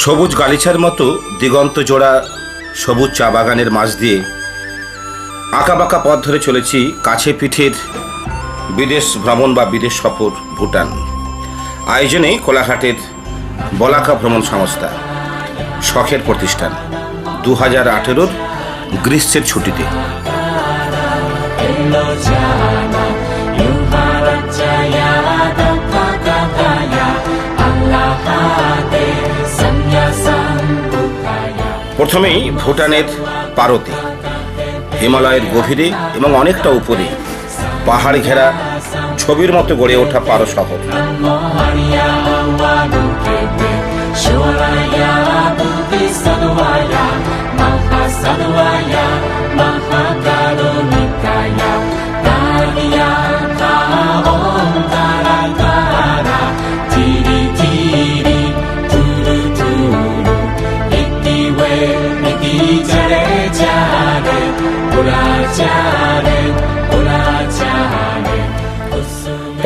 সবুজ গালিচার মতো দিগন্ত জোড়া সবুজ চা বাগানের মাঝ দিয়ে আঁকাবাঁকা পথ ধরে চলেছি কাছে পিঠের বিদেশ ভ্রমণ বা বিদেশ সফর ভুটান। আয়োজনে কোলাঘাটের বলাকা ভ্রমণ সংস্থা শখের প্রতিষ্ঠান 2018 গ্রীষ্মের ছুটিতে। প্রথমেই ভুটানের পারতে হিমালয়ের গভীরে এবং অনেকটা উপরে পাহাড় ঘেরা ছবির মতো গড়ে ওঠা পারো শহর।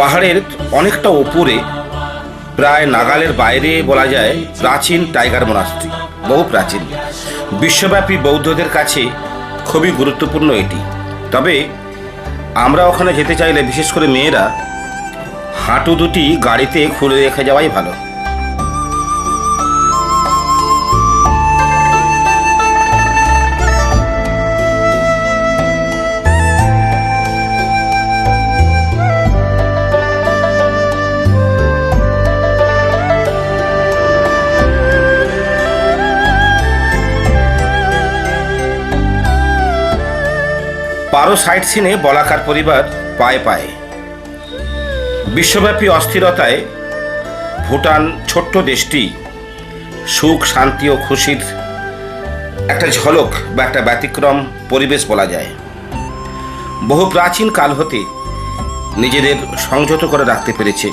পাহাড়ের অনেকটা উপরে প্রায় নাগালের বাইরে বলা যায় প্রাচীন টাইগার মোনাস্ট্রি, বহু প্রাচীন, বিশ্বব্যাপী বৌদ্ধদের কাছে খুবই গুরুত্বপূর্ণ এটি। তবে আমরা ওখানে যেতে চাইলে বিশেষ করে মেয়েরা হাঁটু দুটি গাড়িতে খুলে রেখে যাওয়াই ভালো। পারো সাইট সিনে বলাকার পরিবার পায়ে পায়ে। বিশ্বব্যাপী অস্থিরতায় ভুটান ছোট্ট দেশটি সুখ, শান্তি ও খুশির একটা ঝলক বা একটা ব্যতিক্রম পরিবেশ বলা যায়। বহু প্রাচীন কাল হতে নিজেদের সংযত করে রাখতে পেরেছে।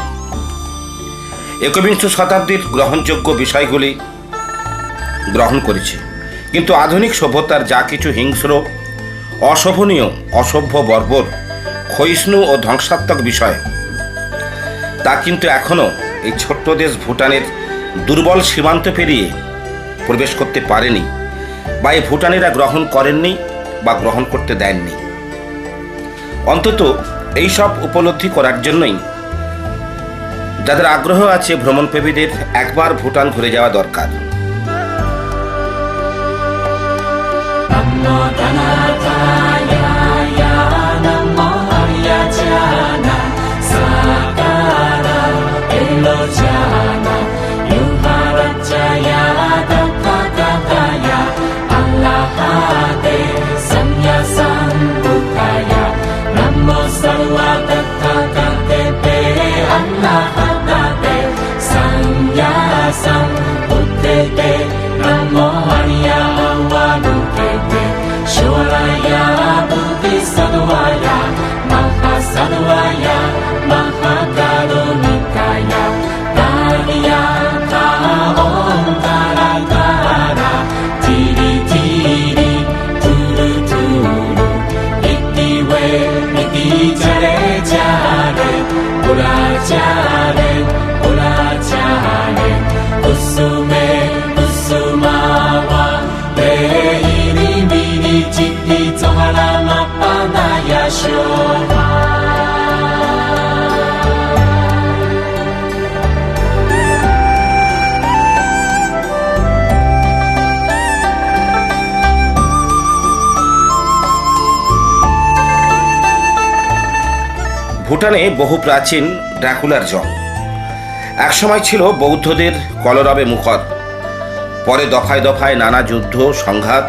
একবিংশ শতাব্দীর গ্রহণযোগ্য বিষয়গুলি গ্রহণ করেছে, কিন্তু আধুনিক সভ্যতার যা কিছু হিংস্র, অশোভনীয়, অসভ্য, বর্বর, ক্ষয়িষ্ণু ও ধ্বংসাত্মক বিষয়, তা কিন্তু এখনও এই ছোট্ট দেশ ভুটানের দুর্বল সীমান্ত পেরিয়ে প্রবেশ করতে পারেনি, বা এই ভুটানিরা গ্রহণ করেননি বা গ্রহণ করতে দেননি। অন্তত এইসব উপলব্ধি করার জন্যই যাদের আগ্রহ আছে ভ্রমণপ্রেমীদের একবার ভুটান ঘুরে যাওয়া দরকার। ভুটানে বহু প্রাচীন ড্রাকুলার জং একসময় ছিল বৌদ্ধদের কলরবে মুখর। পরে দফায় দফায় নানা যুদ্ধ, সংঘাত,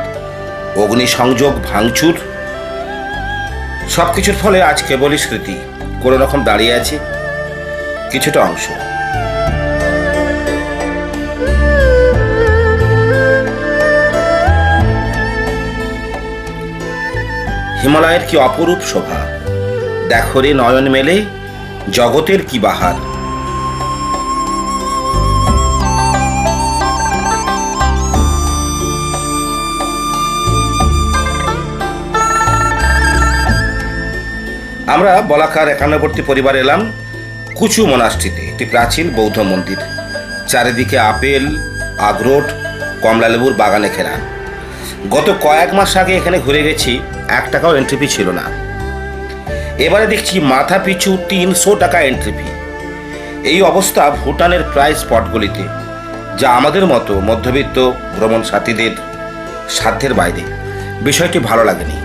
অগ্নিসংযোগ, ভাঙচুর, সবকিছুর ফলে আজ কেবলই স্মৃতি কোনো রকম দাঁড়িয়ে আছে কিছুটা অংশ। হিমালয়ের কি অপরূপ শোভা, দেখো রে নয়ন মেলে জগতের কি বাহার। আমরা বলাকার একান্নবর্তী পরিবার এলাম কুচু মোনাস্ট্রিতে, একটি প্রাচীন বৌদ্ধ মন্দির। চারিদিকে আপেল, আখরোট, কমলালেবুর বাগানে ঘেরা। গত কয়েক মাস আগে এখানে ঘুরে গেছি, 1 টাকাও এন্ট্রি ফি ছিল না। এবারে দেখছি মাথা পিছু 300 টাকা এন্ট্রি ফি। এই অবস্থা ভুটানের প্রায় স্পটগুলিতে, যা আমাদের মতো মধ্যবিত্ত ভ্রমণ সাথীদের সাধ্যের বাইরে। বিষয়টি ভালো লাগেনি।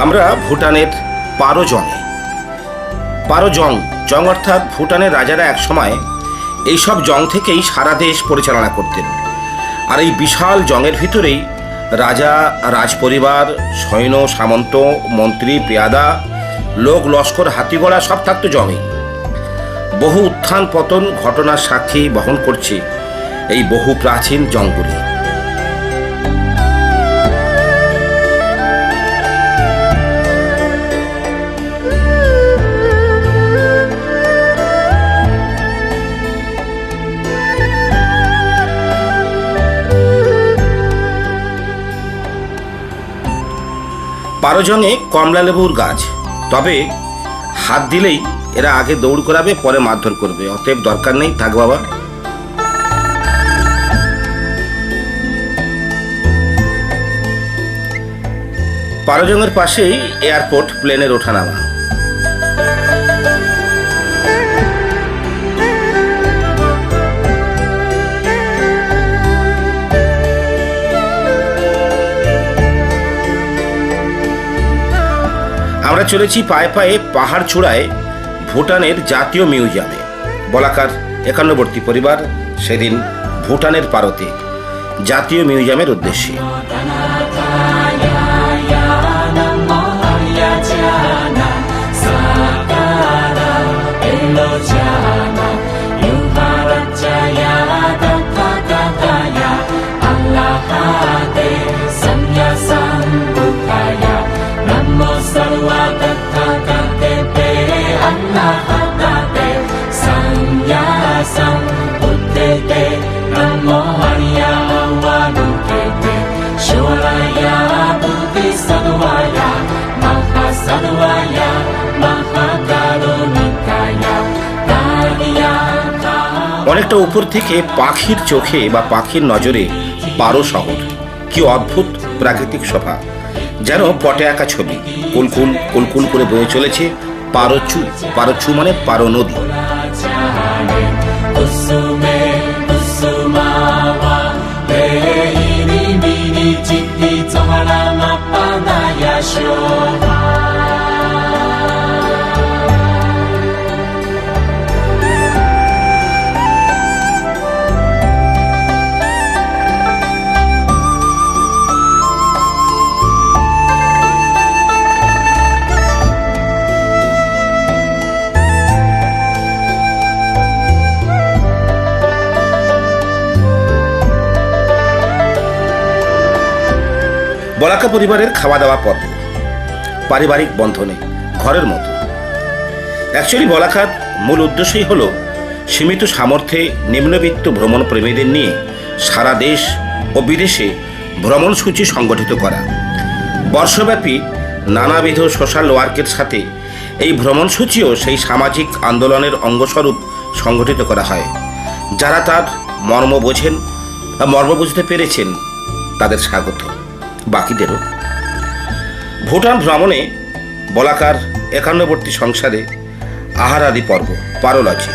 আমরা ভুটানের পারো জং অর্থাৎ ভুটানের রাজারা একসময় এইসব জং থেকেই সারা দেশ পরিচালনা করতেন। আর এই বিশাল জংয়ের ভিতরেই রাজা, রাজপরিবার, সৈন্য, সামন্ত, মন্ত্রী, পেয়াদা, লোক লস্কর, হাতিঘোড়া সব থাকতো জংয়ে। বহু উত্থান পতন ঘটনার সাক্ষী বহন করছে এই বহু প্রাচীন জংগুলি। পারোজংয়ে কমলালেবুর গাছ, তবে হাত দিলেই এরা আগে দৌড় করাবে, পরে মারধর করবে। অতএব দরকার নেই, থাক বাবা। পারোজংয়ের পাশেই এয়ারপোর্ট, প্লেনের ওঠানামা। আমরা চলেছি পায়ে পায়ে পাহাড় চূড়ায় ভুটানের জাতীয় মিউজিয়ামে। বলাকার 51বর্তী পরিবার সেদিন ভুটানের পারতে জাতীয় মিউজিয়ামের উদ্দেশ্যে। অনেকটা উপর থেকে পাখির চোখে বা পাখির নজরে পারো শহর। কি অদ্ভুত প্রাকৃতিক শোভা, যেন পটে আঁকা ছবি। কুলকুল কুলকুল করে বয়ে চলেছে পারোচু মানে পারো নদী। বলাকা পরিবারের খাওয়া দাওয়া পর্ব পারিবারিক বন্ধনে ঘরের মতো। অ্যাকচুয়ালি বলাকার মূল উদ্দেশ্যই হল সীমিত সামর্থ্যে নিম্নবিত্ত ভ্রমণ প্রেমীদের নিয়ে সারা দেশ ও বিদেশে ভ্রমণ সূচি সংগঠিত করা। বর্ষব্যাপী নানাবিধ সোশ্যাল ওয়ার্কের সাথে এই ভ্রমণ সূচিও সেই সামাজিক আন্দোলনের অঙ্গস্বরূপ সংগঠিত করা হয়। যারা তার মর্ম বোঝেন বা মর্ম বুঝতে পেরেছেন তাদের স্বাগত। বাকিদেরও। ভুটান ভ্রমণে বলাকার 51বর্তী সংসারে আহার আদি পর্ব পারোলজি।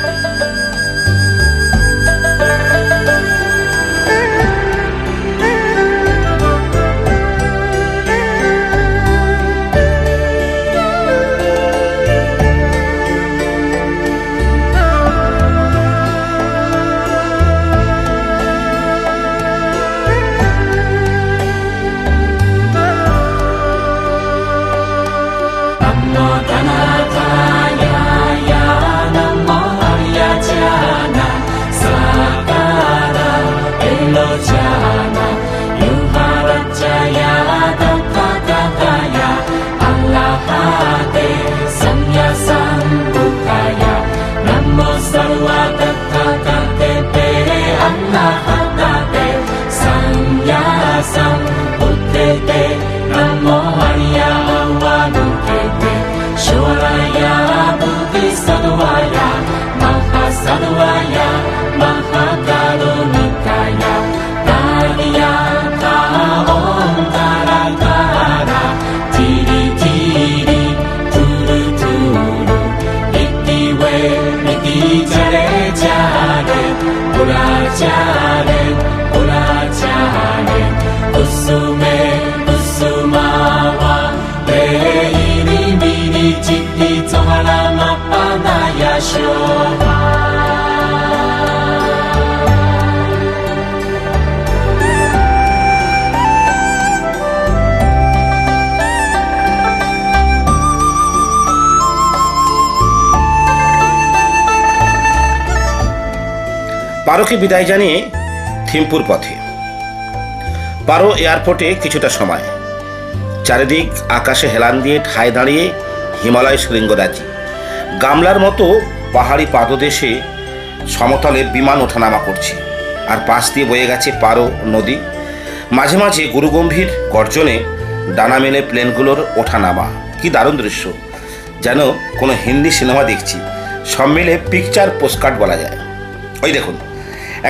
পারোকে বিদায় জানিয়ে থিম্পুর পথে। পারো এয়ারপোর্টে কিছুটা সময়। চারিদিক আকাশে হেলান দিয়ে ঠায় দাঁড়িয়ে হিমালয় শৃঙ্গরাজি। গামলার মতো পাহাড়ি পাদদেশে সমতলে বিমান ওঠানামা করছে, আর পাশ দিয়ে বয়ে গেছে পারো নদী। মাঝে মাঝে গুরুগম্ভীর গর্জনে ডানা মেলে প্লেনগুলোর ওঠানামা। কি দারুণ দৃশ্য, যেন কোনো হিন্দি সিনেমা দেখছি। সব মিলে পিকচার পোস্টকার্ড বলা যায়। ওই দেখুন,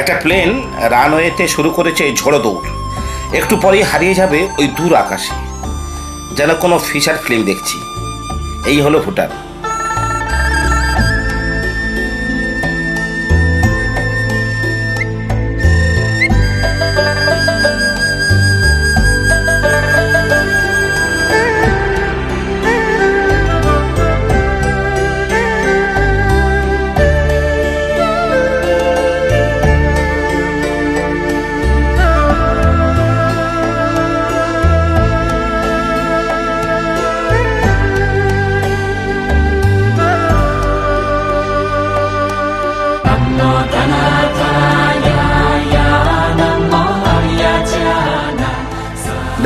একটা প্লেন রানওয়েতে শুরু করেছে ঝোড়ো দৌড়। একটু পরেই হারিয়ে যাবে ওই দূর আকাশে, যেন কোনো ফিচার ফিল্ম দেখছি। এই হলো ভুটান।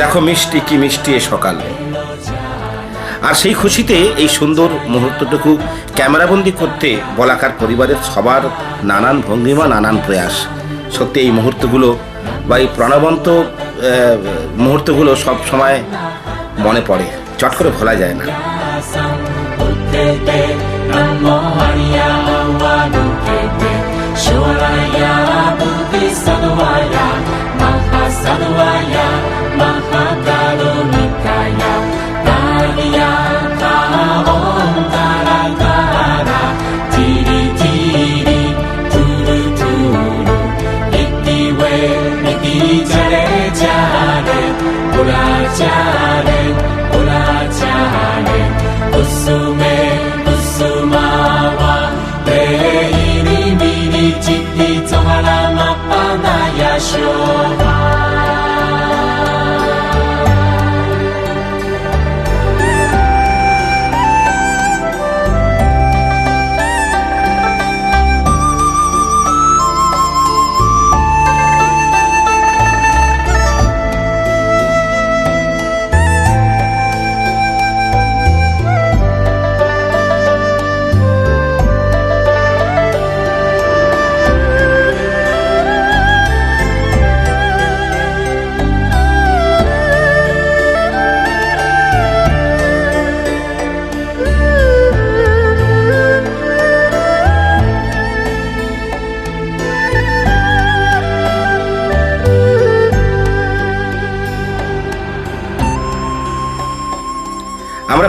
দেখো মিষ্টি, কি মিষ্টি এ সকাল। আর সেই খুশিতে এই সুন্দর মুহূর্তটুকু ক্যামেরাবন্দি করতে বলাকার পরিবারের সবার নানান ভঙ্গিমা, নানান প্রয়াস। সত্যি এই মুহূর্তগুলো বা এই প্রাণবন্ত মুহূর্তগুলো সব সময় মনে পড়ে, চট করে ভোলা যায় না।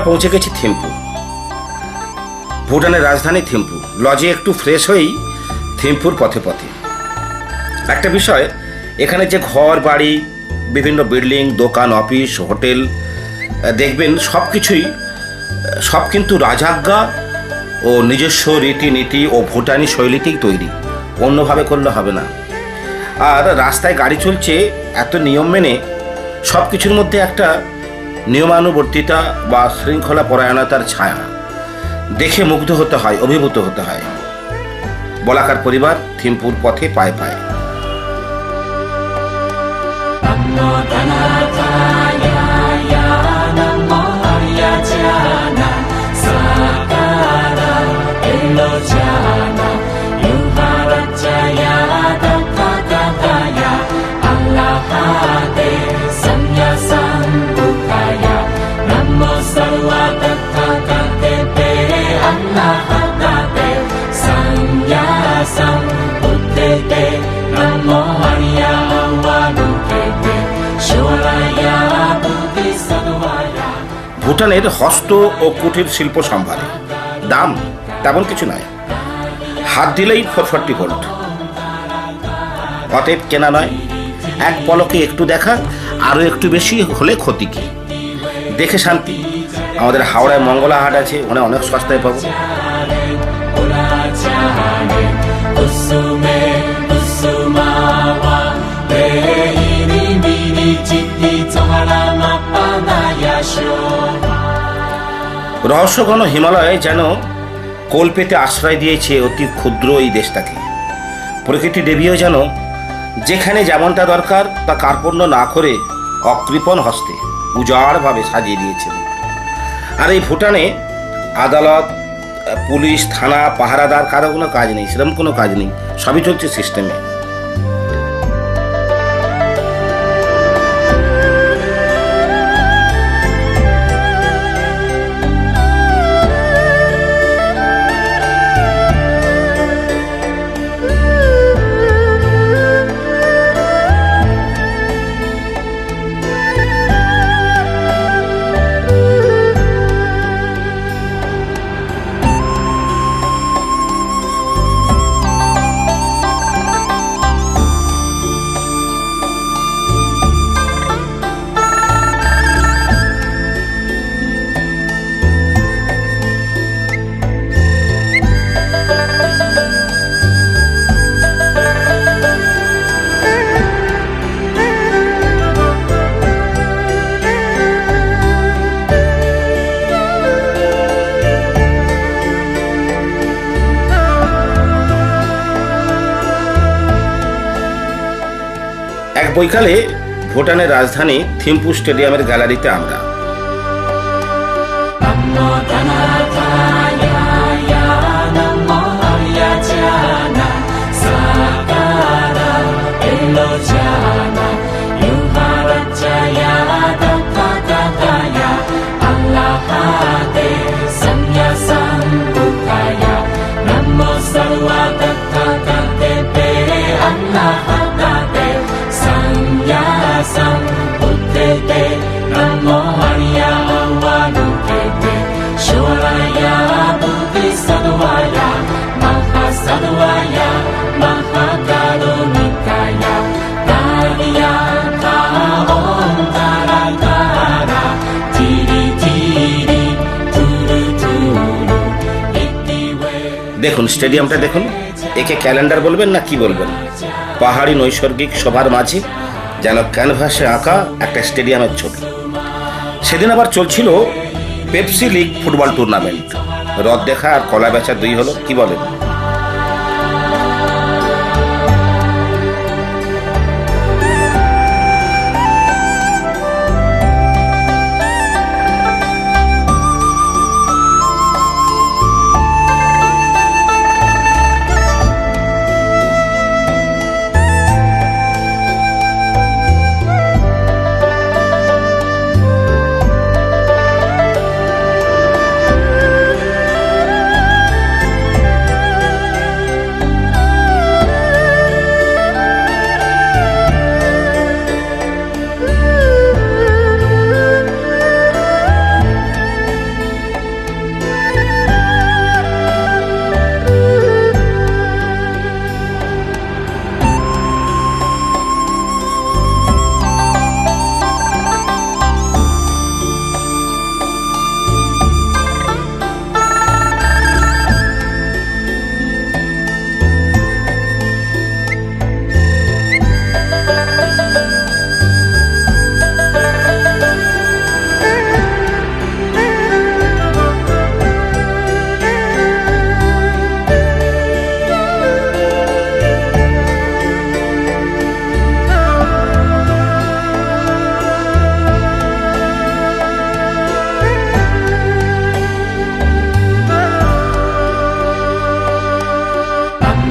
পৌঁছে গেছি থিম্পু, ভুটানের রাজধানী থিম্পু। লজে একটু ফ্রেশ হয়েই থিম্পুর পথে পথে। একটা বিষয়, এখানে যে ঘর বাড়ি, বিভিন্ন বিল্ডিং, দোকান, অফিস, হোটেল দেখবেন, সব কিন্তু রাজাজ্ঞা ও নিজস্ব রীতিনীতি ও ভুটানি শৈলীতেই তৈরি, অন্যভাবে করলে হবে না। আর রাস্তায় গাড়ি চলছে এত নিয়ম মেনে, সব কিছুর মধ্যে একটা নিয়মানুবর্তিতা বা শৃঙ্খলা পরায়ণতার ছায়া দেখে মুগ্ধ হতে হয়, অভিভূত হতে হয়। বলাকার পরিবার থিম্পুর পথে পায়ে পায়ে। ভুটানের হস্ত ও কুটির শিল্প সম্ভারে দাম তেমন কিছু নয়, হাত দিলেই 440 ভোল্ট। অতএব কেনা নয়, এক পলকে একটু দেখা, আরও একটু বেশি হলে ক্ষতি কি। দেখে শান্তি। আমাদের হাওড়ায় মঙ্গলা হাট আছে, ওখানে অনেক সস্তায় পাবো। রহস্যঘন হিমালয়ে যেন কোল পেতে আশ্রয় দিয়েছে অতি ক্ষুদ্র এই দেশটাকে। প্রকৃতি দেবীও যেন যেখানে যেমনটা দরকার তা কার্পণ্য না করে অকৃপণ হস্তে উজাড়ভাবে সাজিয়ে দিয়েছেন। আর এই ভুটানে আদালত, পুলিশ, থানা, পাহারাদার কারো কোনো কাজ নেই, সেরকম কোনো কাজ নেই, সবই চলছে সিস্টেমে। এক বৈকালে ভুটানের রাজধানী থিম্পু স্টেডিয়ামের গ্যালারিতে আমরা। দেখুন স্টেডিয়ামটা দেখুন, একে ক্যালেন্ডার বলবেন না কি বলবেন? পাহাড়ি নৈসর্গিক শোভার মাঝে যেন ক্যানভাসে আঁকা একটা স্টেডিয়ামের ছবি। সেদিন আবার চলছিল পেপসি লিগ ফুটবল টুর্নামেন্ট। রথ দেখা আর কলা বেচা দুই হলো, কি বলেন?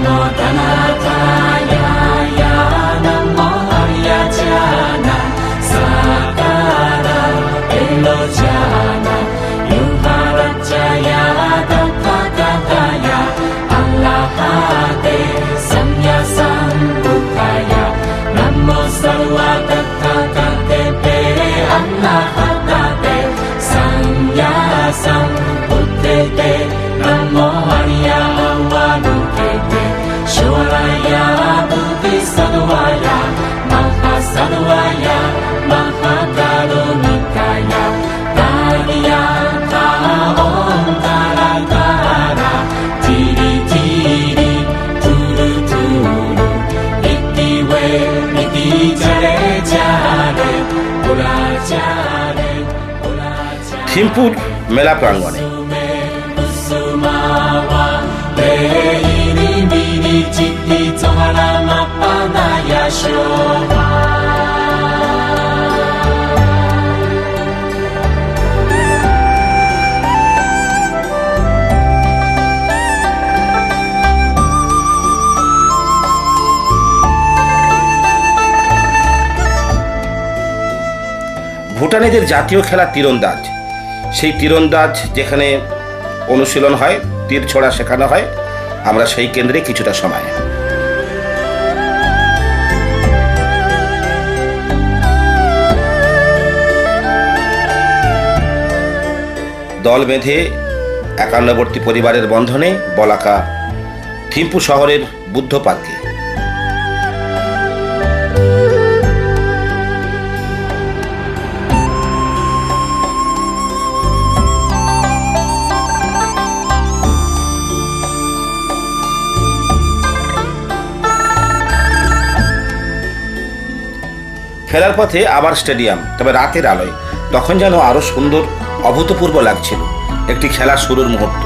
Namo Dhanataya Ya Namo Aryajana Sakara Elojana Yuharajaya Tathagata Allahate Samya Sambuddhaya Namo Sarva Tathagate Allahatate Samya Sambuddhate Namo Arya Avanukete Shoraya Buddhisadvaya Mahasadvaya Mahakarunikaya Dhariyata Om Taratara Tiri Tiri Turu Turu Iti We Iti Jare Jare Pura Jare Pura Jare থিম্পুর মেলা প্রাঙ্গণে Sumawa Leini Miri Chiti Tohara Mapanaya Shobha ভুটানিদের জাতীয় খেলা তীরন্দাজ। সেই তীরন্দাজ যেখানে অনুশীলন হয়, তীর ছোড়া শেখানো হয়, আমরা সেই কেন্দ্রে কিছুটা সময় দল বেঁধে একান্নবর্তী পরিবারের বন্ধনে বলাকা থিম্পু শহরের বুদ্ধ পার্কে ফেরার পথে আবার স্টেডিয়াম, তবে রাতের আলোয়। তখন যেন আরো সুন্দর, অভূতপূর্ব লাগছিল একটি খেলা শুরুর মুহূর্ত।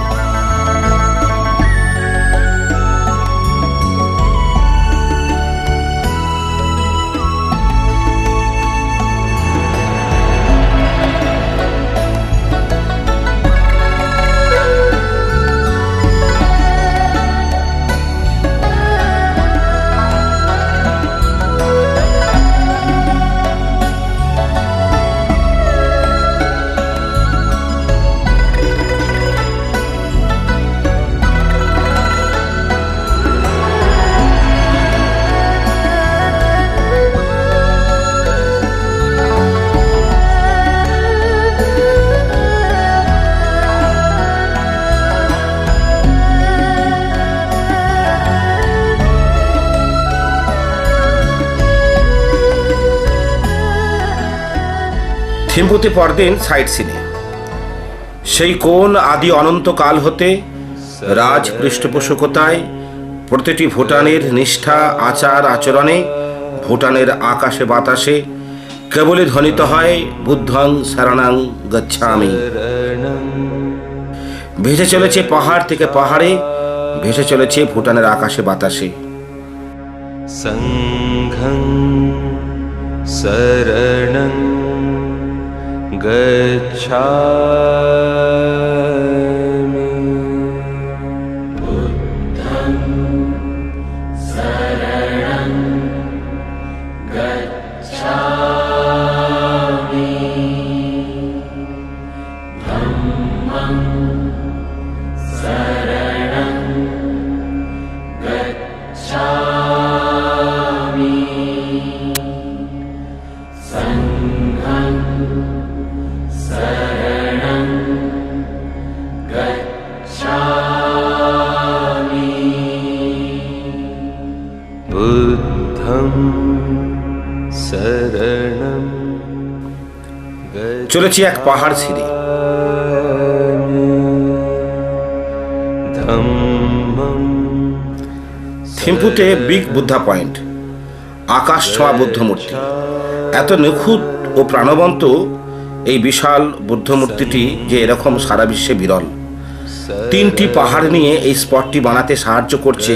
থিম্পুতে পরদিন সাইট সিনে। সেই কোন আদি অনন্তকাল হতে রাজ পৃষ্ঠপোষকতায় প্রতিটি ভুটানের নিষ্ঠা আচার আচরণে ভুটানের আকাশে বাতাসে কেবলই ধ্বনিত হয় বুদ্ধং শরণং গচ্ছামি। ভেসে চলেছে পাহাড় থেকে পাহাড়ে, ভেসে চলেছে ভুটানের আকাশে বাতাসে। সংঘং শরণং গচ্ছামি Buddham Saranam Gacchami Dhammam Saranam Gacchami Sangham Saranam Gacchami বুদ্ধং শরণং চলেছি এক পাহাড় ছিঁড়ে। ধম্মং থিম্পুতে বিগ বুদ্ধা পয়েন্ট, আকাশ ছোঁয়া বুদ্ধ মূর্তি। এত নিখুঁত ও প্রাণবন্ত এই বিশাল বুদ্ধ মূর্তিটি যে এরকম সারা বিশ্বে বিরল। 3টি পাহাড় নিয়ে এই স্পটটি বানাতে সাহায্য করছে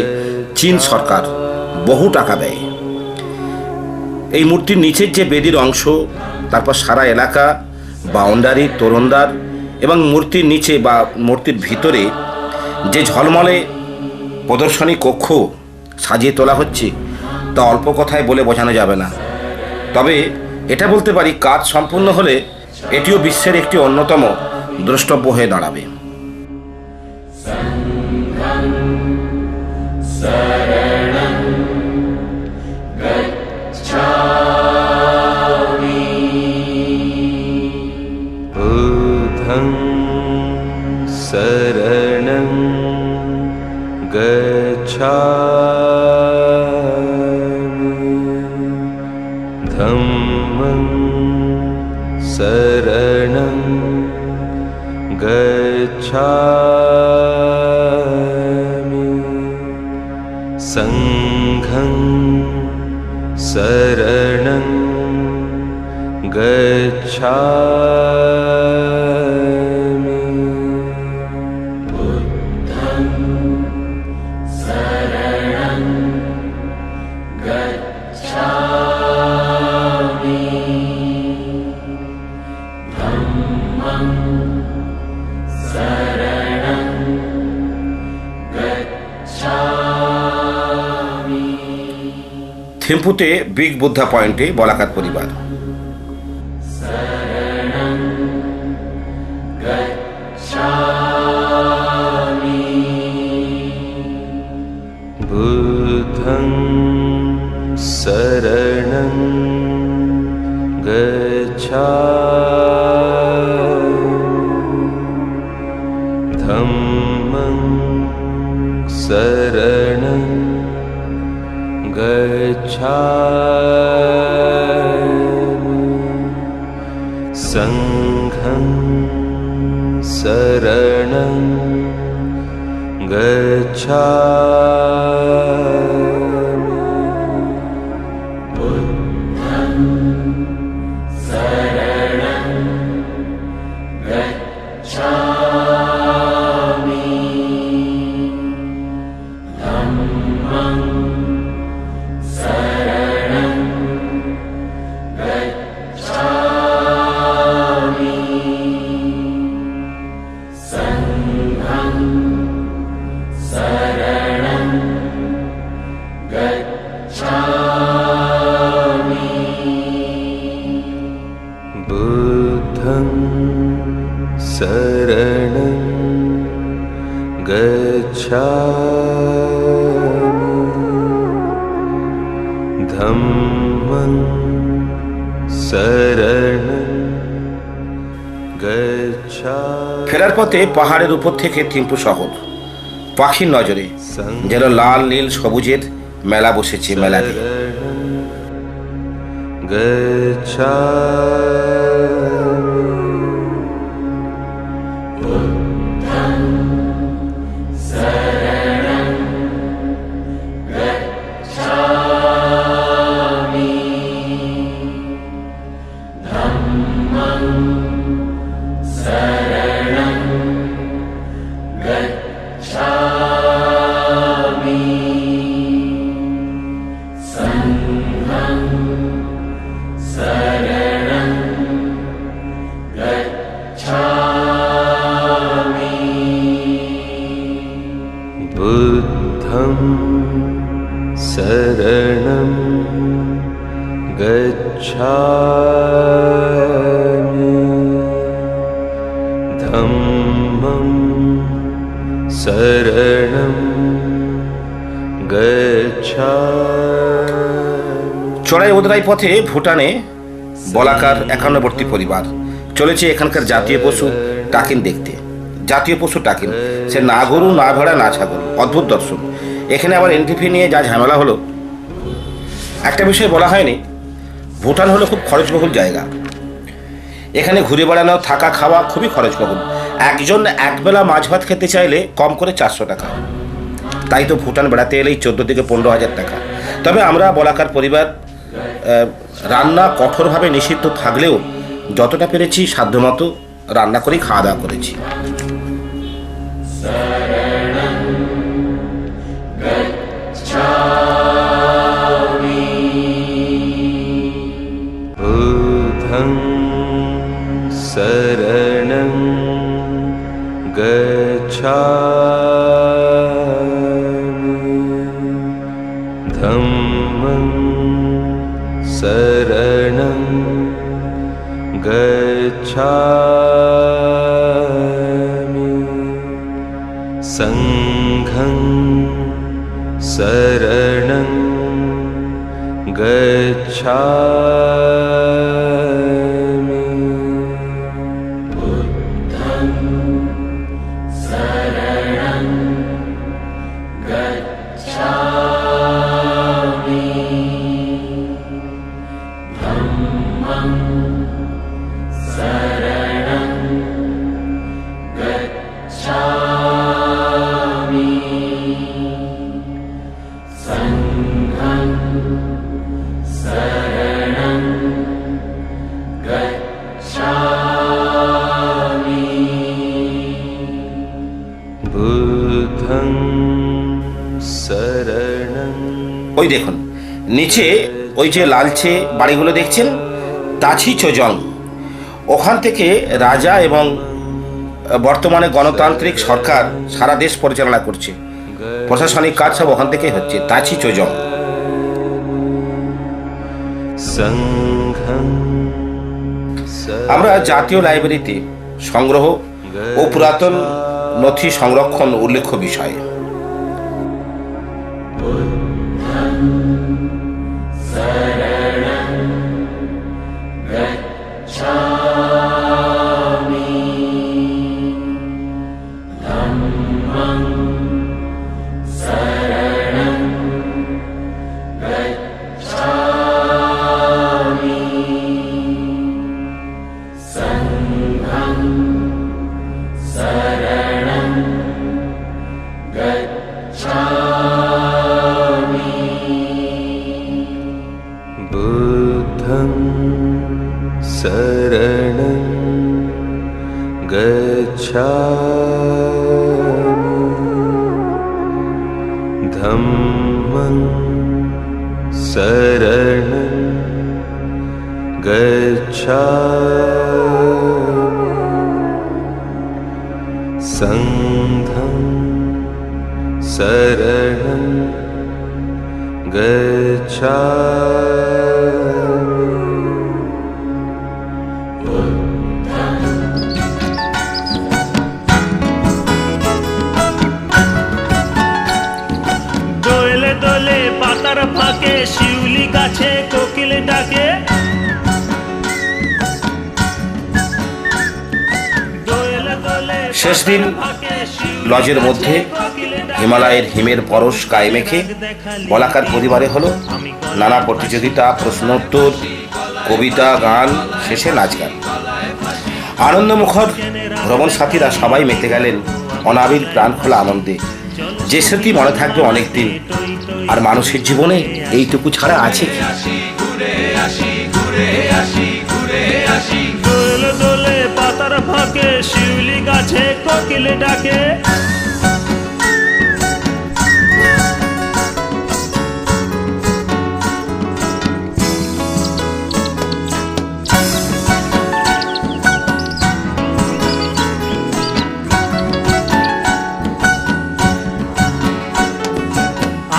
চীন সরকার, বহু টাকা ব্যয়। এই মূর্তির নিচের যে বেদির অংশ, তারপর সারা এলাকা, বাউন্ডারি, তোরণদ্বার এবং মূর্তির নিচে বা মূর্তির ভিতরে যে ঝলমলে প্রদর্শনী কক্ষ সাজিয়ে তোলা হচ্ছে তা অল্প কথায় বলে বোঝানো যাবে না। তবে এটা বলতে পারি, কাজ সম্পূর্ণ হলে এটিও বিশ্বের একটি অন্যতম দ্রষ্টব্য হয়ে দাঁড়াবে। बुद्धं शरणं गच्छामि धम्मं शरणं गच्छामि संघं शरणं गच्छामि बुद्धं शरणं गच्छामि धम्मं शरणं गच्छामि। থিম্পুতে বিগ বুদ্ধা পয়েন্টে বলাকার পরিবার। शरणं गच्छामि बुद्धं शरणं गच्छामि धम्मं शरणं गच्छामि संघं शरणं गच्छामि बुद्धं शरणं गच्छामि धम्मं शरणं गच्छामि संघं शरणं गच्छामि बुद्धं शरणं गच्छामि धम्मं शरणं गच्छामि ফেরার পথে পাহাড়ের উপর থেকে থিম্পু শহর পাখির নজরে যেন লাল নীল সবুজের মেলা বসেছে। মেলাতে गच्छामि शरणं गच्छामि धम्मं शरणं गच्छामि संघं शरणं गच्छामि बुद्धं शरणं गच्छामि धम्मं शरणं गच्छामि চড়াই উদরাই পথে ভুটানে বলাকার 51বর্তী পরিবার চলেছে এখানকার জাতীয় পশু টাকিন দেখতে। জাতীয় পশু টাকিন, সে না গরু না ভেড়া না ছাগল, অদ্ভুত দর্শন। এখানে আবার এন্ট্রি ফি নিয়ে যা ঝামেলা হলো। একটা বিষয় বলা হয়নি, ভুটান হলো খুব খরচবহুল জায়গা। এখানে ঘুরে বেড়ানো, থাকা, খাওয়া খুবই খরচবহুল। একজন একবেলা মাছ ভাত খেতে চাইলে কম করে 400 টাকা। তাই তো ভুটান বেড়াতে এলেই 14 থেকে 15,000 টাকা। তবে আমরা বলাকার পরিবার রান্না কঠোরভাবে নিষিদ্ধ থাকলেও যতটা পেরেছি সাধ্যমতো রান্না করেই খাওয়া দাওয়া করেছি। बुद्धं शरणं गच्छामि धम्मं शरणं गच्छामि संघं शरणं गच्छामि बुद्धं शरणं गच्छामि धम्मं शरणं गच्छामि संघं शरणं गच्छामि बुद्धं शरणं ওই দেখুন নিচে ওই যে লালচে বাড়িগুলো দেখছেন, তাছি চোজং, ওখান থেকে রাজা এবং বর্তমানে গণতান্ত্রিক সরকার সারা দেশ পরিচালনা করছে। প্রশাসনিক কাজ সব ওখান থেকেই হচ্ছে, তাছি চোজং। संघं আমরা জাতীয় লাইব্রেরিতে সংগ্রহ ও পুরাতন নথি সংরক্ষণ উল্লেখ্য বিষয়। शरणं गच्छामि धम्मं शरणं गच्छामि संघं शरणं गच्छामि बुद्धं शरणं गच्छामि धम्मं शरणं गच्छामि संघं शरणं गच्छामि দোলে দোলে পাতার ফাঁকে শিউলি গাছে কোকিল ডাকে, দোলে দোলে শেষ দিন লজের মধ্যে হিমালয়ের হিমের পরশ গায়ে মেখে বলাকার পরিবারে হলো নানা প্রতিযোগিতা, প্রশ্নোত্তর, কবিতা, গান, শেষে নাচ গান। আনন্দমুখর ভ্রমণ সাথীরা সবাই মেতে গেলেন অনাবিল প্রাণ খোলা আনন্দে। যে স্মৃতি মনে থাকবে অনেক দিন। আর মানুষের জীবনে এইটুকু ছাড়া আছে কি? দোলে দোলে পাতার ফাঁকে শিউলি গাছে কোকিল ডাকে,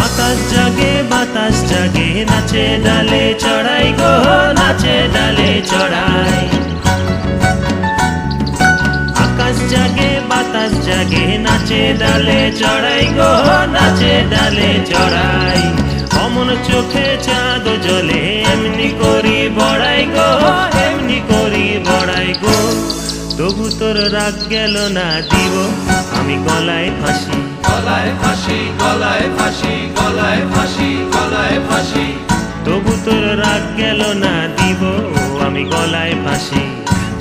আকাশ জাগে বাতাস জাগে, নাচে ডালে চড়াই গো, নাচে ডালে চড়াই। আকাশ জাগে বাতাস জাগে, নাচে ডালে চড়াই গো, নাচে ডালে চড়াই। অমন চোখে চাঁদ জ্বলে, এমনি করি বড়াই গো, এমনি করি বড়াই গো। তবু তোর রাগ গেল না দিব আমি গলায় ফাঁসি, গলায় ফাঁসি, গলায় ফাঁসি, গলায় ফাঁসি, গলায় ফাঁসি। তবু তোর রাগ গেল না দিব আমি গলায় ফাঁসি।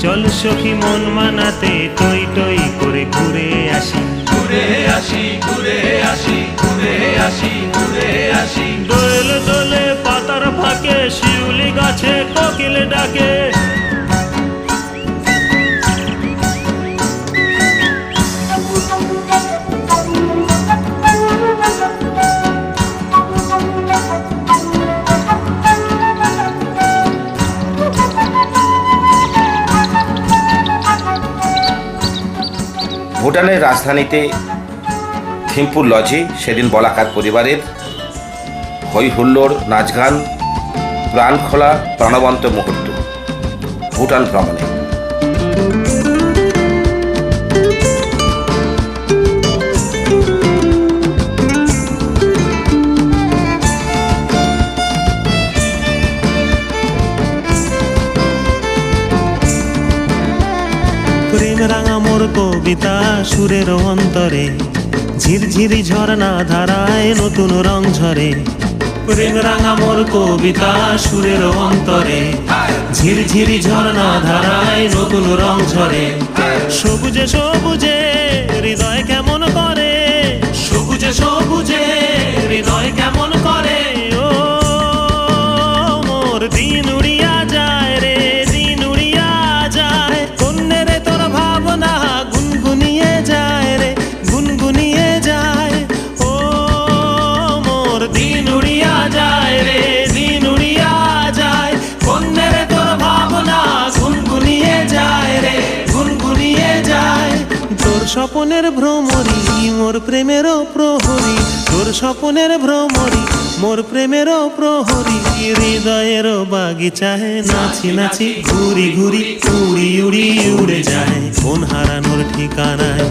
চল সখী মন মানাতে টই টই করে ঘুরে আসি, ঘুরে আসি, ঘুরে আসি, ঘুরে আসি, ঘুরে আসি। দোলে দোলে পাতার ফাঁকে শিউলি গাছে কোকিল ডাকে, ভুটানের রাজধানীতে থিম্পুর লজে সেদিন বলাকার পরিবারের হই হুল্লোড়, নাচ গান, প্রাণ খোলা প্রাণবন্ত মুহূর্ত ভুটান ভ্রমণে। প্রেম রাঙা মোর কবিতা সুরের অন্তরে, ঝিরঝিরি ঝর্ণা ধারায় নতুন রং ঝরে। প্রেম রাঙা মোর কবিতা সুরের অন্তরে, ঝিরঝিরি ঝর্ণা ধারায় নতুন রং ঝরে। সবুজে সবুজে হৃদয় কেমন করে, সবুজে সবুজে হৃদয় কেমন করে। ও মোর দিন উড়িয়া যায় রে, দিন উড়িয়া যায়। কন্যে রে তোর ভাবনা গুনগুনিয়ে যায় রে, গুনগুনিয়ে যায়। ও মোর দিন উড়িয়া যায় রে, দিন উড়িয়া যায়। কন্যে রে তোর ভাবনা গুনগুনিয়ে যায় রে, গুনগুনিয়ে যায়। তোর স্বপনের ভ্রমরি মোর প্রেমেরও প্রহরী, তোর স্বপনের ভ্রমরি মোর প্রেমেরও প্রহরী। হৃদয়ের বাগিচায় নাচি নাচি ঘুরি ঘুরি উড়ি উড়ি উড়ে যায় কোন হারানোর ঠিকানায়।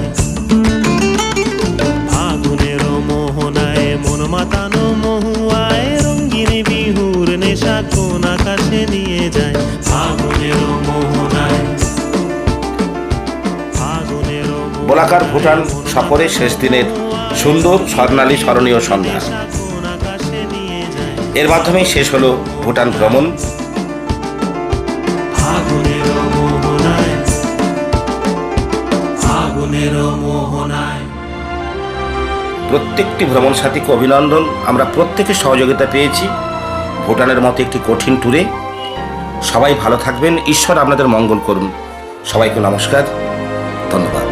ফাগুনের মোহনায় মন মাতানো মহুয়ায়, রঙ্গিন বিহুর নেশা কোন আকাশে নিয়ে যায়। ফাগুনের মোহনায়, ফাগুনের বোলাকার ভুটান সফরের শেষ দিনের সুন্দর স্বর্ণালী স্মরণীয় সন্ধ্যা। কোন আকাশে নিয়ে যায়। এর মাধ্যমেই শেষ হলো ভুটান ভ্রমণ। ফাগুনের মোহনায়, ফাগুনের মোহনায়। প্রত্যেকটি ভ্রমণ সাথীকে অভিনন্দন। আমরা প্রত্যেকের সহযোগিতা পেয়েছি ভুটানের মতো একটি কঠিন ট্যুরে। সবাই ভালো থাকবেন, ঈশ্বর আপনাদের মঙ্গল করুন। সবাইকে নমস্কার, ধন্যবাদ।